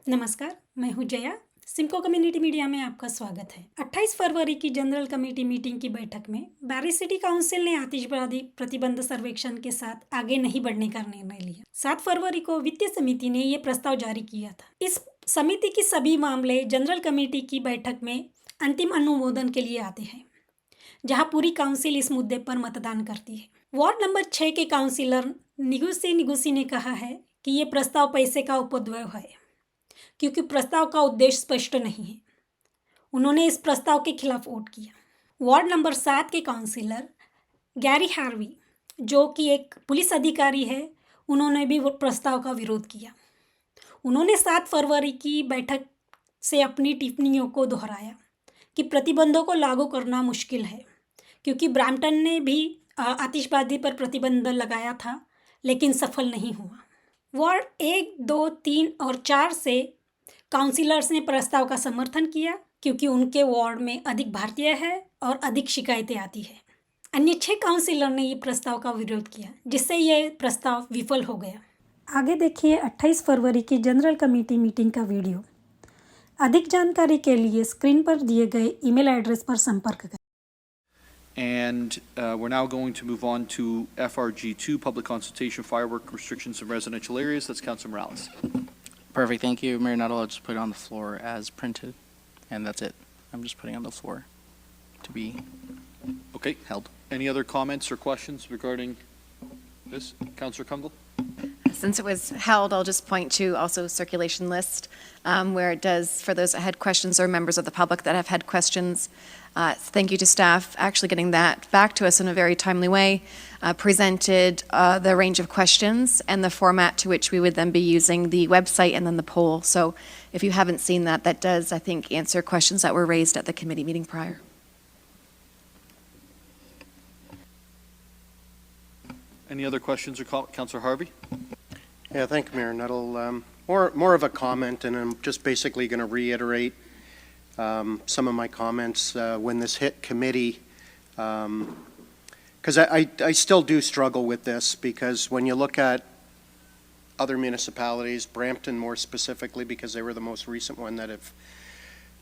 नमस्कार, मैं हूं जया। सिमको कम्युनिटी मीडिया में आपका स्वागत है। 28 फरवरी की जनरल कमेटी मीटिंग की बैठक में बारी सिटी काउंसिल ने आतिशबाजी प्रतिबंध सर्वेक्षण के साथ आगे नहीं बढ़ने का निर्णय लिया। 7 फरवरी को वित्तीय समिति ने ये प्रस्ताव जारी किया था। इस समिति की सभी मामले जनरल कमेटी की बैठक में अंतिम अनुमोदन के लिए आते हैं, जहाँ पूरी काउंसिल इस मुद्दे पर मतदान करती है। वार्ड नंबर 6 के काउंसिलर निगुसी ने कहा है कि ये प्रस्ताव पैसे का उपद्रव है, क्योंकि प्रस्ताव का उद्देश्य स्पष्ट नहीं है। उन्होंने इस प्रस्ताव के खिलाफ वोट किया। वार्ड नंबर 7 के काउंसिलर गैरी हार्वी, जो कि एक पुलिस अधिकारी है, उन्होंने भी वो प्रस्ताव का विरोध किया। उन्होंने 7 फरवरी की बैठक से अपनी टिप्पणियों को दोहराया कि प्रतिबंधों को लागू करना मुश्किल है, क्योंकि ब्रैम्पटन ने भी आतिशबाजी पर प्रतिबंध लगाया था, लेकिन सफल नहीं हुआ। वार्ड 1, 2, 3 और 4 से काउंसिलर्स ने प्रस्ताव का समर्थन किया, क्योंकि उनके वार्ड में अधिक भारतीय है और अधिक शिकायतें आती है। अन्य 6 काउंसिलर ने ये प्रस्ताव का विरोध किया, जिससे ये प्रस्ताव विफल हो गया। आगे देखिए 28 फरवरी की जनरल कमेटी मीटिंग का वीडियो। अधिक जानकारी के लिए स्क्रीन पर दिए गए ईमेल एड्रेस पर संपर्क करें। And we're now going to move on to FRG2, Public Consultation Firework Restrictions in Residential Areas. That's Councilor Morales. Perfect, thank you. Mayor Nuttall, I'll just put it on the floor as printed, and that's it. I'm just putting it on the floor to be Okay. held. Any other comments or questions regarding this? Councilor Kungle? Since it was held, I'll just point to also circulation list, where it does, for those that had questions or members of the public that have had questions. Thank you to staff actually getting that back to us in a very timely way, presented the range of questions and the format to which we would then be using the website and then the poll. So if you haven't seen that, that does, I think, answer questions that were raised at the committee meeting prior. Any other questions or comments? Councilor Harvey? Yeah, thank you, Mayor Nuttall. More of a comment, and I'm just basically going to reiterate some of my comments when this hit committee, because I still do struggle with this, because when you look at other municipalities, Brampton more specifically, because they were the most recent one that have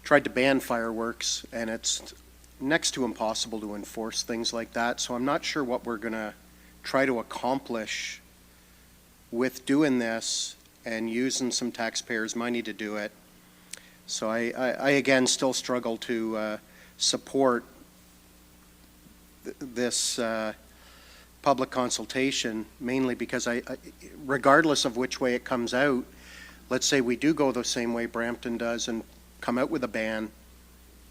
tried to ban fireworks, and it's next to impossible to enforce things like that. So I'm not sure what we're going to try to accomplish with doing this and using some taxpayers' money to do it. So I again still struggle to support this public consultation, mainly because regardless of which way it comes out, let's say we do go the same way Brampton does and come out with a ban,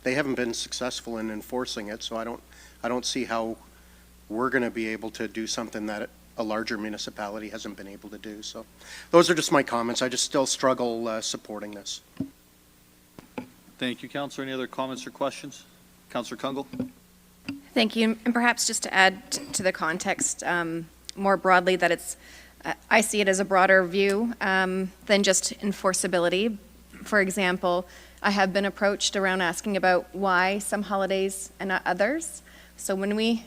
they haven't been successful in enforcing it, so I don't see how we're going to be able to do something that a larger municipality hasn't been able to do. So those are just my comments. I just still struggle supporting this. Thank you, Councilor. Any other comments or questions? Councilor Kungle? Thank you. And perhaps just to add to the context more broadly, that it's, I see it as a broader view than just enforceability. For example, I have been approached around asking about why some holidays and not others. So when we,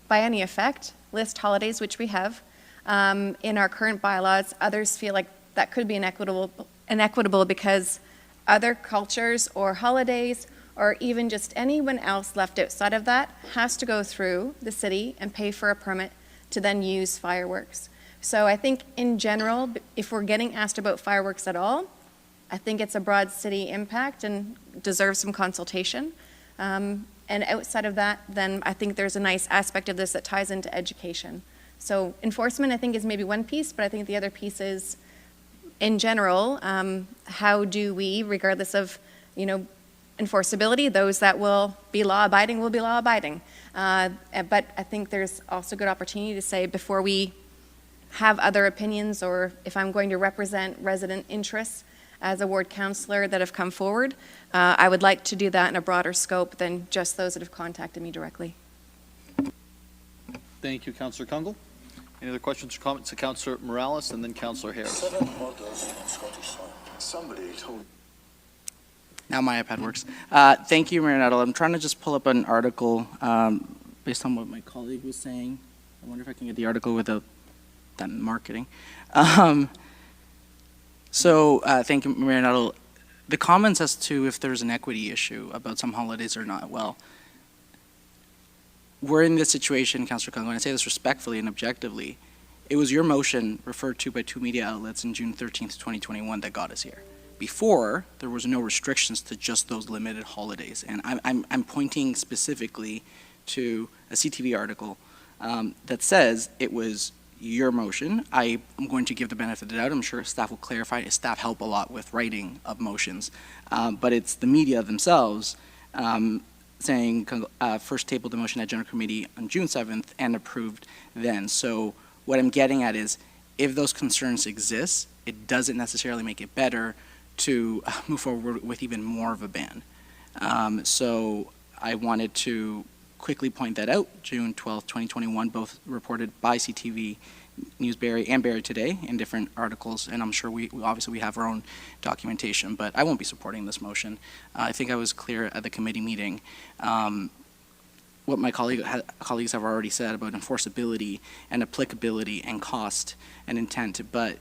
by any effect, list holidays, which we have, in our current bylaws, others feel like that could be inequitable because other cultures or holidays or even just anyone else left outside of that has to go through the city and pay for a permit to then use fireworks. So I think in general, if we're getting asked about fireworks at all, I think it's a broad city impact and deserves some consultation. And outside of that, then I think there's a nice aspect of this that ties into education. So enforcement, I think, is maybe one piece, but I think the other piece is, in general, how do we, regardless of, enforceability, those that will be law-abiding will be law-abiding. But I think there's also good opportunity to say, before we have other opinions, or if I'm going to represent resident interests as a ward councillor that have come forward, I would like to do that in a broader scope than just those that have contacted me directly. Thank you, Councilor Kungle. Any other questions or comments to Councilor Morales and then Councilor Harris? 7 orders in Scottish law. Somebody told. Now my iPad works. Thank you, Mayor Nuttall. I'm trying to just pull up an article based on what my colleague was saying. I wonder if I can get the article without that marketing. So, thank you, Mayor Nuttall. The comments as to if there's an equity issue about some holidays or not, well, we're in this situation, Councillor Congo, and I say this respectfully and objectively. It was your motion referred to by 2 media outlets in June 13th, 2021 that got us here. Before, there was no restrictions to just those limited holidays. And I'm pointing specifically to a CTV article that says it was your motion. I am going to give the benefit of the doubt. I'm sure staff will clarify. Staff help a lot with writing of motions. But it's the media themselves saying first tabled the motion at General Committee on June 7th and approved then. So what I'm getting at is if those concerns exist, it doesn't necessarily make it better to move forward with even more of a ban. So I wanted to quickly point that out. June 12th, 2021, both reported by CTV, Newsberry, and Barrie Today in different articles, and I'm sure we obviously have our own documentation, but I won't be supporting this motion. I think I was clear at the committee meeting. What my colleagues have already said about enforceability and applicability and cost and intent, but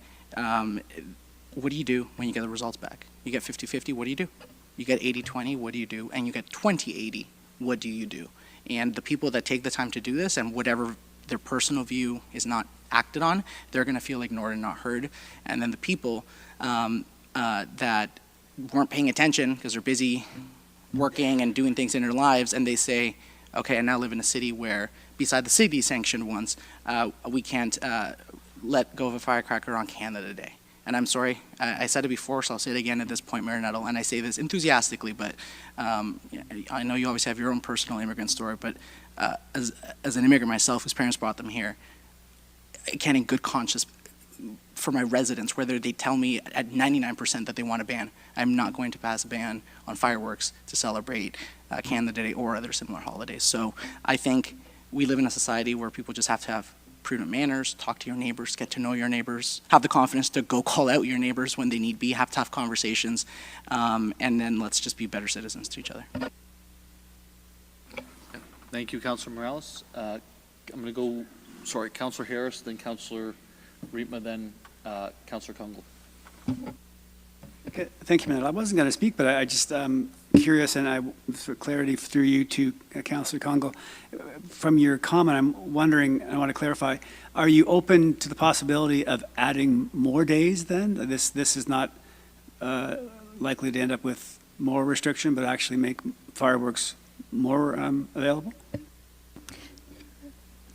what do you do when you get the results back? You get 50-50, what do you do? You get 80-20, what do you do? And you get 20-80, what do you do? And the people that take the time to do this, and whatever their personal view is not acted on, they're going to feel ignored and not heard. And then the people that weren't paying attention because they're busy working and doing things in their lives, and they say, okay, I now live in a city where, beside the city-sanctioned ones, we can't let go of a firecracker on Canada Day. And I'm sorry, I said it before, so I'll say it again at this point, Mayor Nuttall, and I say this enthusiastically, but I know you always have your own personal immigrant story, but as an immigrant myself whose parents brought them here, I can't in good conscience, for my residents, whether they tell me at 99% that they want a ban, I'm not going to pass a ban on fireworks to celebrate Canada Day or other similar holidays. So I think we live in a society where people just have to have prudent manners, talk to your neighbors, get to know your neighbors, have the confidence to go call out your neighbors when they need be, have tough conversations, and then let's just be better citizens to each other. Thank you, Councillor Morales. I'm going to go, sorry, Councillor Harris, then Councillor Riepma, then Councillor Kungle. Okay, thank you, Mayor. I wasn't going to speak, but I just curious, and for clarity through you to Councillor Congo, from your comment, I'm wondering, I want to clarify, are you open to the possibility of adding more days then? This is not likely to end up with more restriction, but actually make fireworks more available?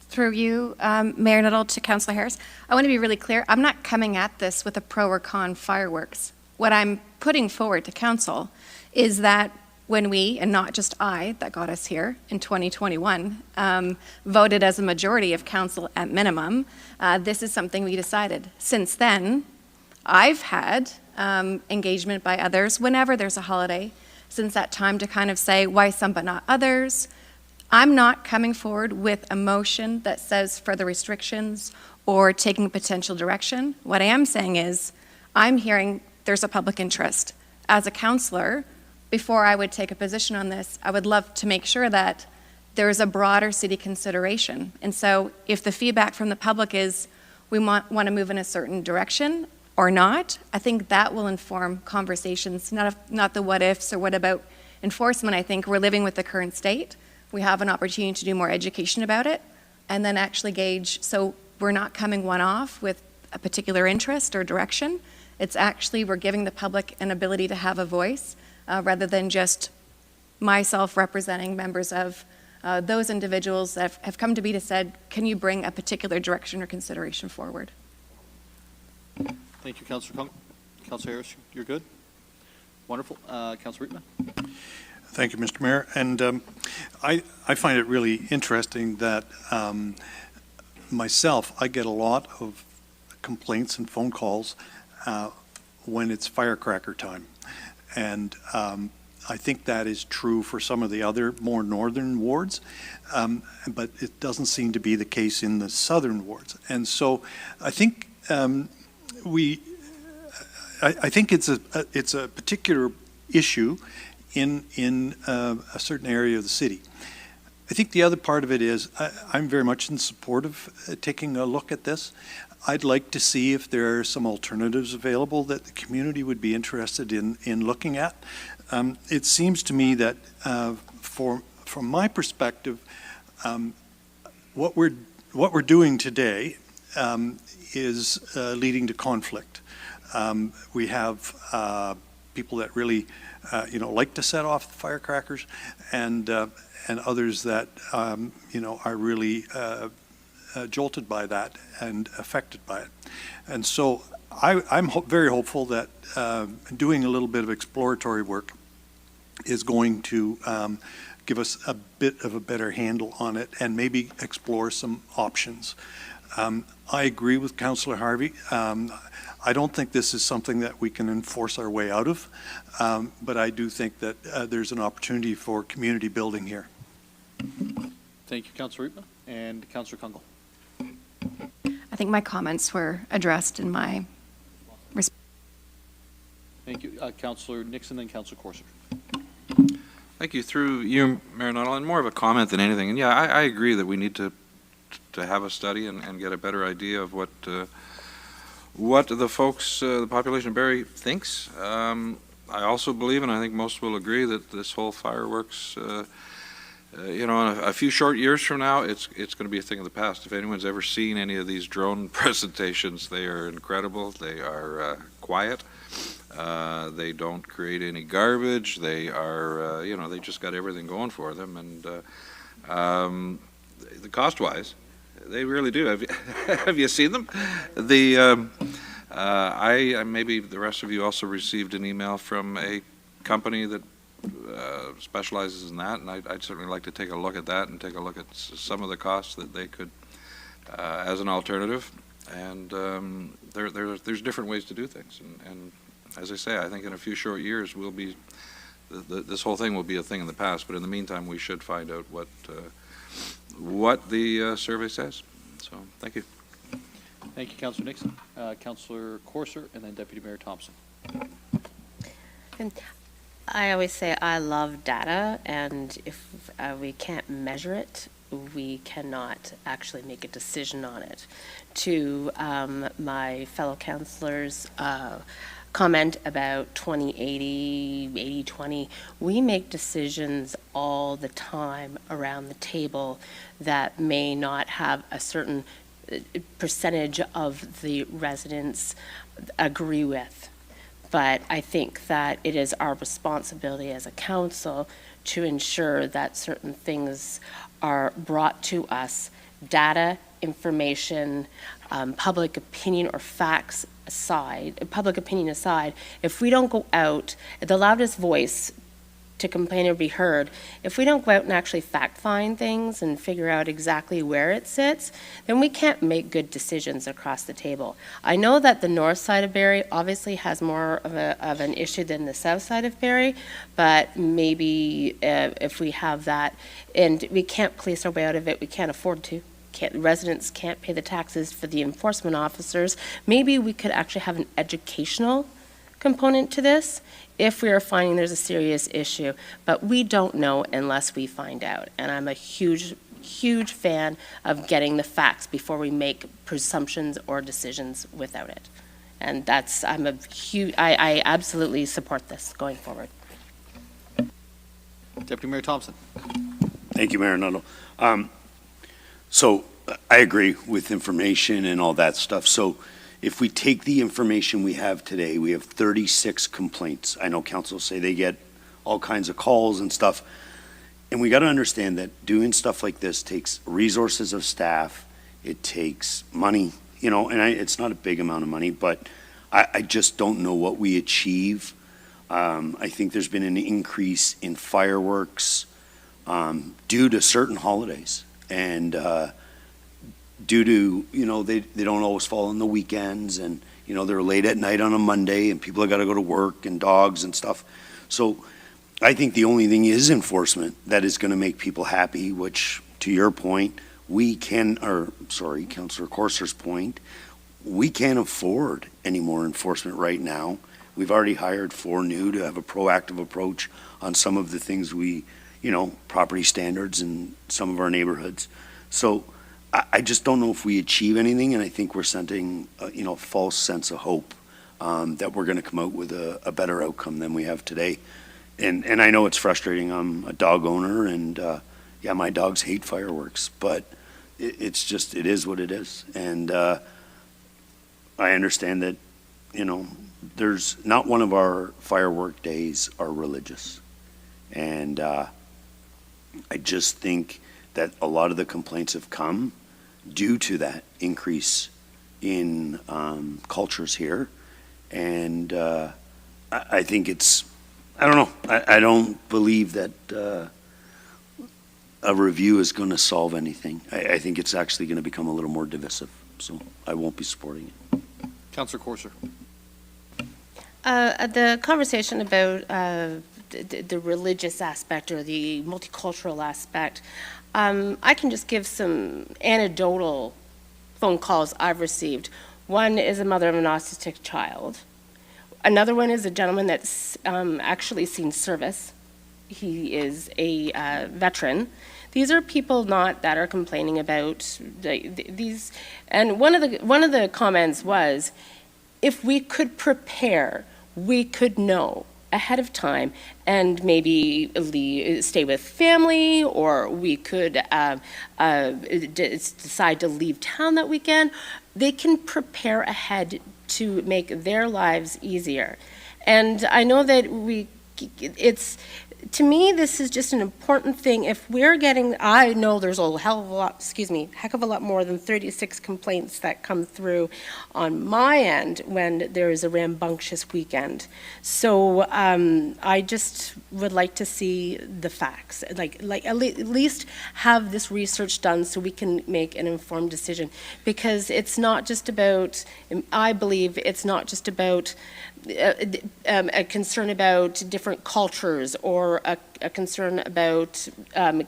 Through you, Mayor Nuttall, to Councillor Harris, I want to be really clear. I'm not coming at this with a pro or con fireworks. What I'm putting forward to Council is that when we, and not just I, that got us here in 2021, voted as a majority of Council at minimum, this is something we decided. Since then, I've had engagement by others whenever there's a holiday since that time to kind of say why some but not others. I'm not coming forward with a motion that says further restrictions or taking a potential direction. What I am saying is I'm hearing there's a public interest. As a councillor, before I would take a position on this, I would love to make sure that there is a broader city consideration. And so if the feedback from the public is we want to move in a certain direction or not, I think that will inform conversations, not the what ifs or what about enforcement. I think we're living with the current state. We have an opportunity to do more education about it and then actually gauge. So we're not coming one off with a particular interest or direction. It's actually we're giving the public an ability to have a voice rather than just myself representing members of those individuals that have come to me to said, can you bring a particular direction or consideration forward? Thank you, Councillor Kungle. Councillor Harris, you're good? Wonderful. Councillor Riepma. Thank you, Mr. Mayor. And I find it really interesting that myself, I get a lot of complaints and phone calls when it's firecracker time. And I think that is true for some of the other more northern wards, but it doesn't seem to be the case in the southern wards. And so I think I think it's a particular issue in a certain area of the city. I think the other part of it is I'm very much in support of taking a look at this. I'd like to see if there are some alternatives available that the community would be interested in looking at. It seems to me that from my perspective, what we're doing today is leading to conflict. We have people that really, like to set off the firecrackers, and others that, are really jolted by that and affected by it. And so I'm very hopeful that doing a little bit of exploratory work is going to give us a bit of a better handle on it and maybe explore some options. I agree with Councillor Harvey. I don't think this is something that we can enforce our way out of, but I do think that there's an opportunity for community building here. Thank you, Councillor Riepma. And Councillor Kunkel. I think my comments were addressed in my response. Thank you. Councillor Nixon, then Councillor Corser. Thank you. Through you, Mayor Nuttall, and more of a comment than anything. And yeah, I agree that we need to have a study and get a better idea of what the folks, the population of Barrie thinks. I also believe, and I think most will agree, that this whole fireworks, in a few short years from now, it's going to be a thing of the past. If anyone's ever seen any of these drone presentations, they are incredible. They are quiet. They don't create any garbage. They are, they just got everything going for them. And the cost-wise, they really do. Have you seen them? I maybe the rest of you also received an email from a company that specializes in that, and I'd certainly like to take a look at that and take a look at some of the costs that they could as an alternative. And there's different ways to do things. And as I say, I think in a few short years we'll be this whole thing will be a thing in the past. But in the meantime, we should find out what the survey says. So thank you. Thank you, Councillor Nixon. Councillor Corser, and then Deputy Mayor Thompson. And I always say I love data, and if we can't measure it, we cannot actually make a decision on it. To my fellow councillors' comment about 20/80, 80/20, we make decisions all the time around the table that may not have a certain percentage of the residents agree with. But I think that it is our responsibility as a council to ensure that certain things are brought to us, data, information, public opinion or facts aside, public opinion aside. If we don't go out, the loudest voice to complain or be heard, if we don't go out and actually fact find things and figure out exactly where it sits, then we can't make good decisions across the table. I know that the north side of Barrie obviously has more of an issue than the south side of Barrie, but maybe if we have that, and we can't police our way out of it, we can't afford to. Residents can't pay the taxes for the enforcement officers. Maybe we could actually have an educational component to this if we are finding there's a serious issue, but we don't know unless we find out. And I'm a huge fan of getting the facts before we make presumptions or decisions without it. And I absolutely support this going forward. Deputy Mayor Thompson. Thank you, Mayor Nuttall. So I agree with information and all that stuff. So if we take the information we have today, we have 36 complaints. I know council say they get all kinds of calls and stuff. And we got to understand that doing stuff like this takes resources of staff. It takes money, and it's not a big amount of money, but I just don't know what we achieve. I think there's been an increase in fireworks due to certain holidays. And due to, they don't always fall on the weekends, and, they're late at night on a Monday, and people have got to go to work, and dogs and stuff. So I think the only thing is enforcement that is going to make people happy, which, to your point, Councillor Corser's point, we can't afford any more enforcement right now. We've already hired 4 new to have a proactive approach on some of the things property standards in some of our neighborhoods. So I just don't know if we achieve anything, and I think we're sending, a false sense of hope that we're going to come out with a better outcome than we have today. And I know it's frustrating. I'm a dog owner, and yeah, my dogs hate fireworks, but it is what it is. And I understand that, there's not one of our firework days are religious. And I just think that a lot of the complaints have come due to that increase in cultures here. And I think I don't know. I don't believe that a review is going to solve anything. I think it's actually going to become a little more divisive. So I won't be supporting it. Councillor Corser. The conversation about the religious aspect or the multicultural aspect, I can just give some anecdotal phone calls I've received. One is a mother of an autistic child. Another one is a gentleman that's actually seen service. He is a veteran. These are people that are complaining about these. And one of the comments was, if we could prepare, we could know ahead of time and maybe stay with family, or we could decide to leave town that weekend. They can prepare ahead to make their lives easier. And I know that to me, this is just an important thing. If we're getting, I know there's a heck of a lot more than 36 complaints that come through on my end when there is a rambunctious weekend. So I just would like to see the facts, like at least have this research done so we can make an informed decision. Because it's not just about, I believe it's not just about a concern about different cultures, or a concern about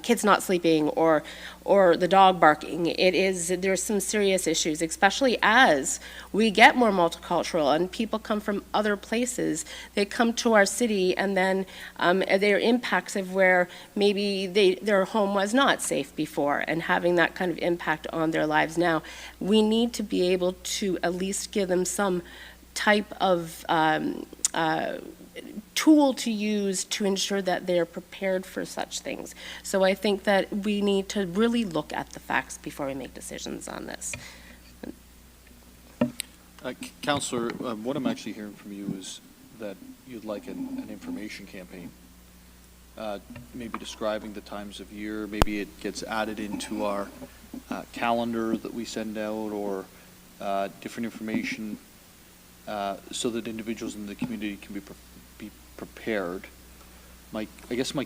kids not sleeping, or the dog barking. There's some serious issues, especially as we get more multicultural and people come from other places. They come to our city, and then there are impacts of where maybe their home was not safe before, and having that kind of impact on their lives now. We need to be able to at least give them some type of tool to use to ensure that they're prepared for such things. So I think that we need to really look at the facts before we make decisions on this. Councillor, what I'm actually hearing from you is that you'd like an information campaign, maybe describing the times of year. Maybe it gets added into our calendar that we send out, or different information, so that individuals in the community can be prepared. I guess my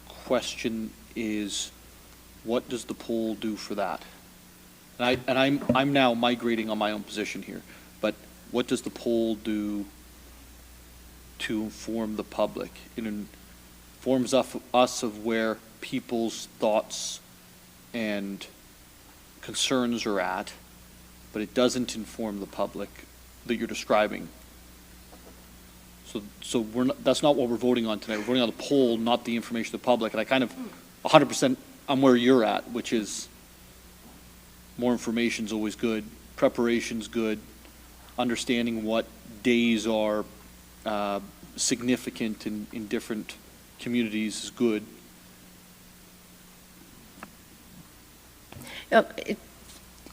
question is, what does the poll do for that? And I'm now migrating on my own position here, but what does the poll do to inform the public? It informs us of where people's thoughts and concerns are at, but it doesn't inform the public that you're describing. So that's not what we're voting on tonight. We're voting on the poll, not the information to the public. And I kind of 100% I'm where you're at, which is more information's always good, preparation's good, understanding what days are significant in different communities is good.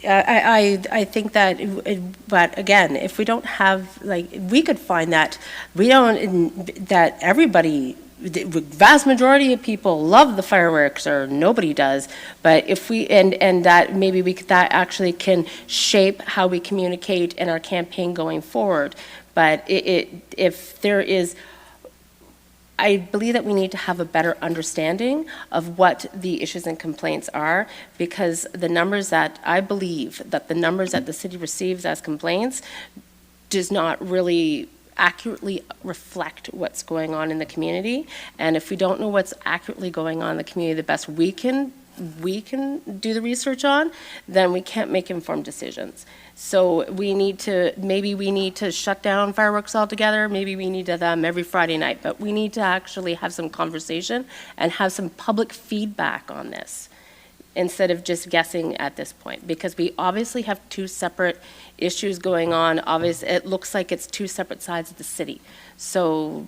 I think that, but again, if we don't have, we could find that that everybody, the vast majority of people love the fireworks, or nobody does. But if we, and that maybe that actually can shape how we communicate in our campaign going forward. But if there is, I believe that we need to have a better understanding of what the issues and complaints are, because the numbers that the city receives as complaints does not really accurately reflect what's going on in the community. And if we don't know what's accurately going on in the community, the best we can do the research on, then we can't make informed decisions. So maybe we need to shut down fireworks altogether. Maybe we need to have them every Friday night, but we need to actually have some conversation and have some public feedback on this. instead of just guessing at this point, because we obviously have two separate issues going on. Obviously, it looks like it's two separate sides of the city. So,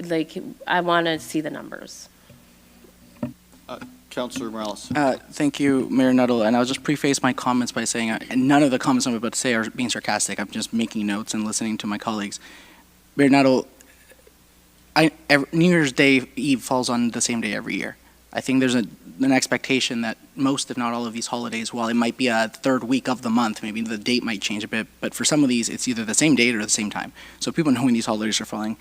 like, I want to see the numbers. Councillor Morales. Thank you, Mayor Nuttall, and I'll just preface my comments by saying none of the comments I'm about to say are being sarcastic. I'm just making notes and listening to my colleagues. Mayor Nuttall, New Year's Day Eve falls on the same day every year. I think there's an expectation that most, if not all of these holidays, while it might be a third week of the month, maybe the date might change a bit, but for some of these, it's either the same date or the same time. So people know when these holidays are falling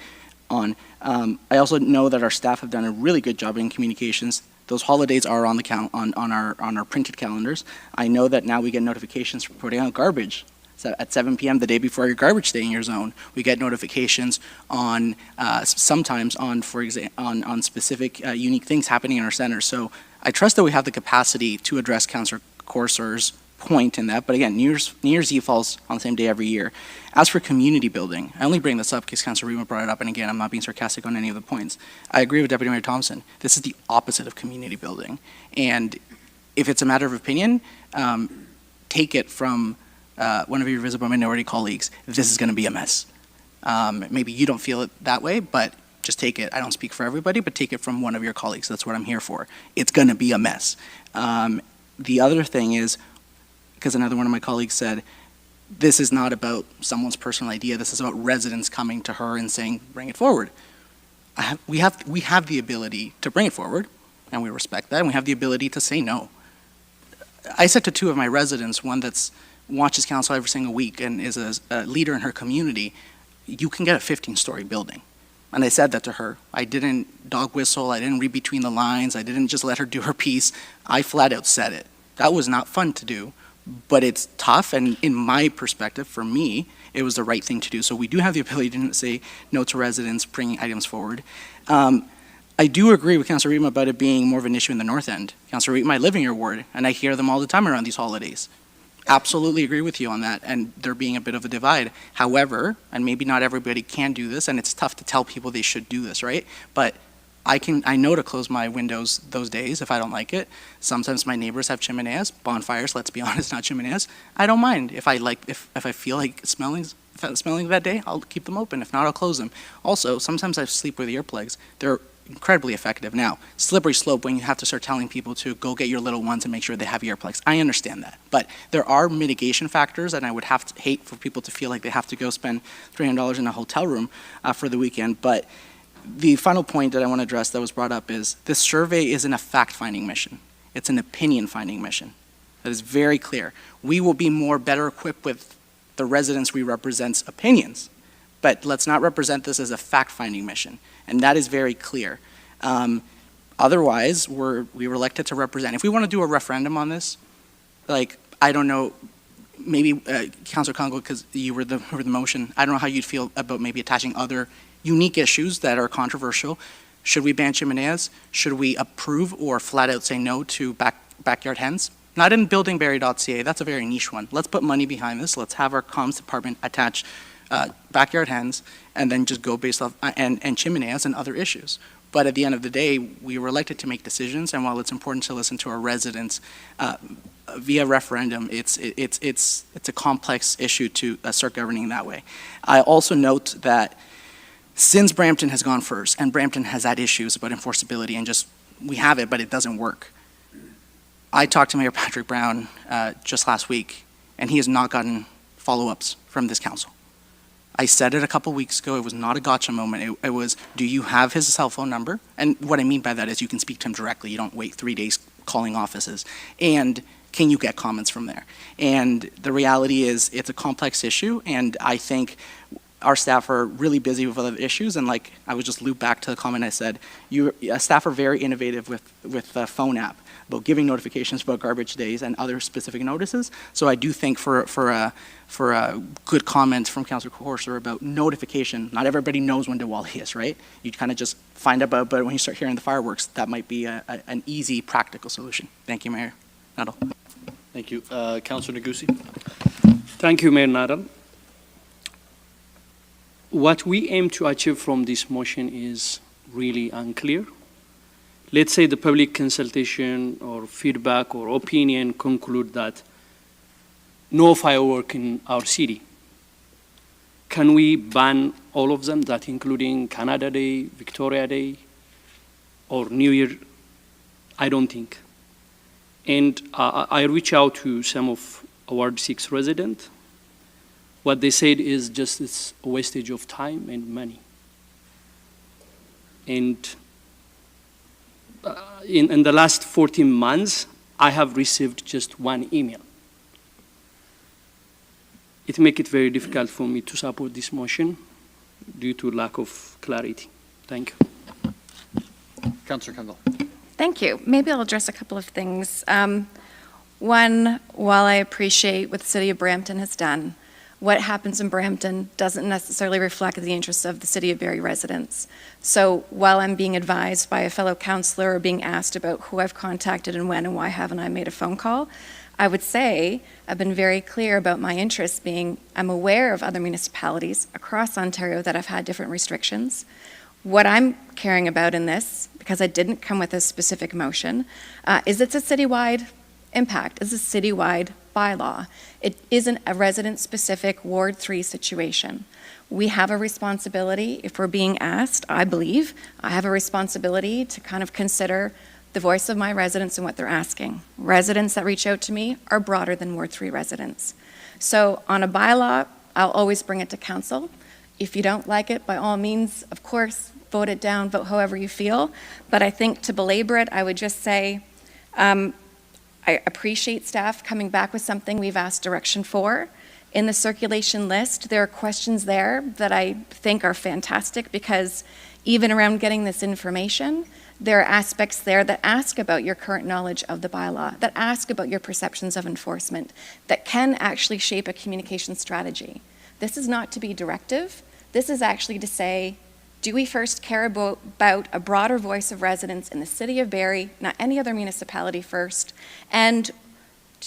on. I also know that our staff have done a really good job in communications. Those holidays are on the on our printed calendars. I know that now we get notifications for putting out garbage. So at 7 p.m. the day before your garbage day in your zone, we get notifications on sometimes on, for example, on specific unique things happening in our centers. So I trust that we have the capacity to address Councillor Corser's point in that. But again, New Year's Eve falls on the same day every year. As for community building, I only bring this up because Councillor Rima brought it up, and again, I'm not being sarcastic on any of the points. I agree with Deputy Mayor Thompson. This is the opposite of community building. And if it's a matter of opinion, take it from one of your visible minority colleagues. This is going to be a mess. Maybe you don't feel it that way, but just take it. I don't speak for everybody, but take it from one of your colleagues. That's what I'm here for. It's going to be a mess. The other thing is, because another one of my colleagues said, this is not about someone's personal idea. This is about residents coming to her and saying, bring it forward. We have the ability to bring it forward, and we respect that, and we have the ability to say no. I said to two of my residents, one that's watches council every single week and is a leader in her community, you can get a 15-story building. And I said that to her. I didn't dog whistle. I didn't read between the lines. I didn't just let her do her piece. I flat out said it. That was not fun to do, but it's tough. And in my perspective, for me, it was the right thing to do. So we do have the ability to say no to residents bringing items forward. I do agree with Councillor Rima about it being more of an issue in the North End. Councillor Rima, I live in your ward, and I hear them all the time around these holidays. Absolutely agree with you on that, and there being a bit of a divide. However, and maybe not everybody can do this, and it's tough to tell people they should do this, right? But I know to close my windows those days if I don't like it. Sometimes my neighbors have chimeneas, bonfires, let's be honest, not chimeneas. I don't mind. If I feel like smelling that day, I'll keep them open. If not, I'll close them. Also, sometimes I sleep with earplugs. They're incredibly effective. Now, slippery slope when you have to start telling people to go get your little ones and make sure they have earplugs. I understand that. But there are mitigation factors, and I would hate for people to feel like they have to go spend $300 in a hotel room for the weekend. But the final point that I want to address that was brought up is this survey isn't a fact-finding mission. It's an opinion-finding mission. That is very clear. We will be better equipped with the residents we represent's opinions, but let's not represent this as a fact-finding mission. And that is very clear. Otherwise, we were elected to represent. If we want to do a referendum on this, like, I don't know, maybe Councillor Congo, because you were the motion, I don't know how you'd feel about maybe attaching other unique issues that are controversial. Should we ban chimeneas? Should we approve or flat out say no to backyard hens? Not in buildingberry.ca, that's a very niche one. Let's put money behind this. Let's have our comms department attach backyard hens, and then just go based off, and chimeneas and other issues. But at the end of the day, we were elected to make decisions, and while it's important to listen to our residents via referendum, it's a complex issue to start governing that way. I also note that since Brampton has gone first, and Brampton has had issues about enforceability, and just, we have it, but it doesn't work. I talked to Mayor Patrick Brown just last week, and he has not gotten follow-ups from this council. I said it a couple weeks ago. It was not a gotcha moment. It was, do you have his cell phone number? And what I mean by that is you can speak to him directly. You don't wait 3 days calling offices. And can you get comments from there? And the reality is it's a complex issue, and I think our staff are really busy with other issues. And like, I would just loop back to the comment I said, staff are very innovative with the phone app about giving notifications about garbage days and other specific notices. So I do think for a good comment from Councillor Corser about notification, not everybody knows when Diwali is, right? You kind of just find out about it when you start hearing the fireworks. That might be an easy, practical solution. Thank you, Mayor Nuttall. Thank you. Councillor Negussi. Thank you, Mayor Nuttall. What we aim to achieve from this motion is really unclear. let's say the public consultation or feedback or opinion conclude that no firework in our city. Can we ban all of them, that including Canada Day, Victoria Day, or New Year? I don't think. And I reach out to some of Ward 6 residents. What they said is just it's a wastage of time and money. And in the last 14 months, I have received just one email. It makes it very difficult for me to support this motion due to lack of clarity. Thank you. Councillor Kungl. Thank you. Maybe I'll address a couple of things. One, while I appreciate what the City of Brampton has done, what happens in Brampton doesn't necessarily reflect the interests of the City of Barrie residents. So while I'm being advised by a fellow councillor or being asked about who I've contacted and when and why haven't I made a phone call, I would say I've been very clear about my interests being I'm aware of other municipalities across Ontario that have had different restrictions. What I'm caring about in this, because I didn't come with a specific motion, is it's a citywide impact, it's a citywide bylaw. It isn't a resident-specific Ward 3 situation. We have a responsibility, if we're being asked, I believe, I have a responsibility to kind of consider the voice of my residents and what they're asking. Residents that reach out to me are broader than Ward 3 residents. So on a bylaw, I'll always bring it to council. If you don't like it, by all means, of course, vote it down, vote however you feel. But I think to belabor it, I would just say, I appreciate staff coming back with something we've asked direction for. In the circulation list, there are questions there that I think are fantastic because even around getting this information, there are aspects there that ask about your current knowledge of the bylaw, that ask about your perceptions of enforcement, that can actually shape a communication strategy. This is not to be directive. This is actually to say, do we first care about a broader voice of residents in the City of Barrie, not any other municipality first? And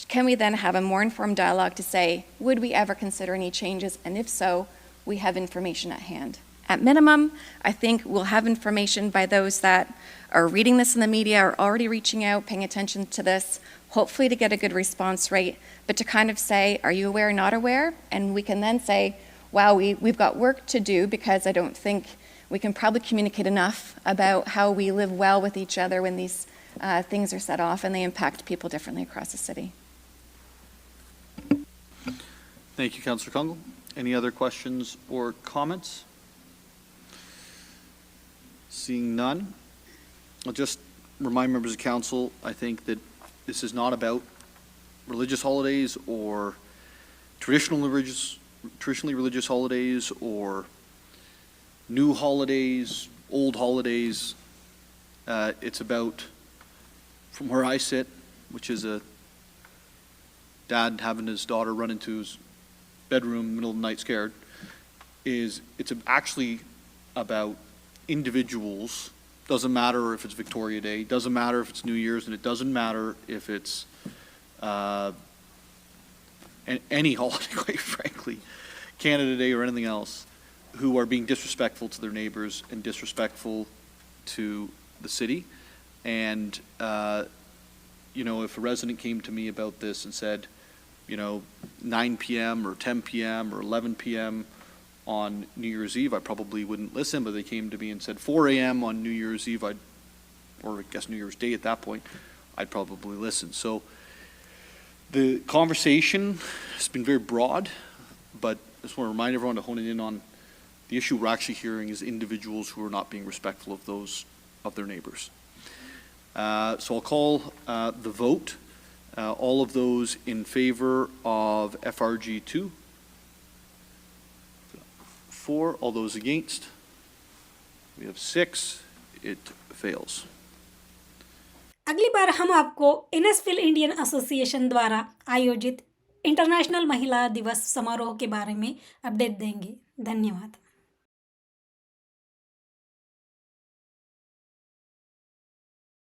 can we then have a more informed dialogue to say, would we ever consider any changes? And if so, we have information at hand. At minimum, I think we'll have information by those that are reading this in the media, are already reaching out, paying attention to this, hopefully to get a good response rate, but to kind of say, are you aware, not aware? And we can then say, wow, we've got work to do because I don't think we can probably communicate enough about how we live well with each other when these things are set off and they impact people differently across the city. Thank you, Councillor Kungl. Any other questions or comments? Seeing none, I'll just remind members of council, I think that this is not about religious holidays or traditionally religious holidays or new holidays, old holidays. It's about, from where I sit, which is a dad having his daughter run into his bedroom in the middle of the night scared, it's actually about individuals. Doesn't matter if it's Victoria Day, doesn't matter if it's New Year's, and it doesn't matter if it's any holiday, quite frankly, Canada Day or anything else, who are being disrespectful to their neighbors and disrespectful to the city. And, if a resident came to me about this and said, 9 p.m. or 10 p.m. or 11 p.m. on New Year's Eve, I probably wouldn't listen, but they came to me and said 4 a.m. on New Year's Eve, or I guess New Year's Day at that point, I'd probably listen. So the conversation has been very broad, but I just want to remind everyone to hone it in on the issue we're actually hearing is individuals who are not being respectful of their neighbors. So I'll call the vote. All of those in favor of FRG 2? 4. All those against? We have 6. It fails. अगली बार हम आपको एनएसफिल Indian association द्वारा आयोजित international महिला दिवस समारोह के बारे में अपडेट देंगे। धन्यवाद।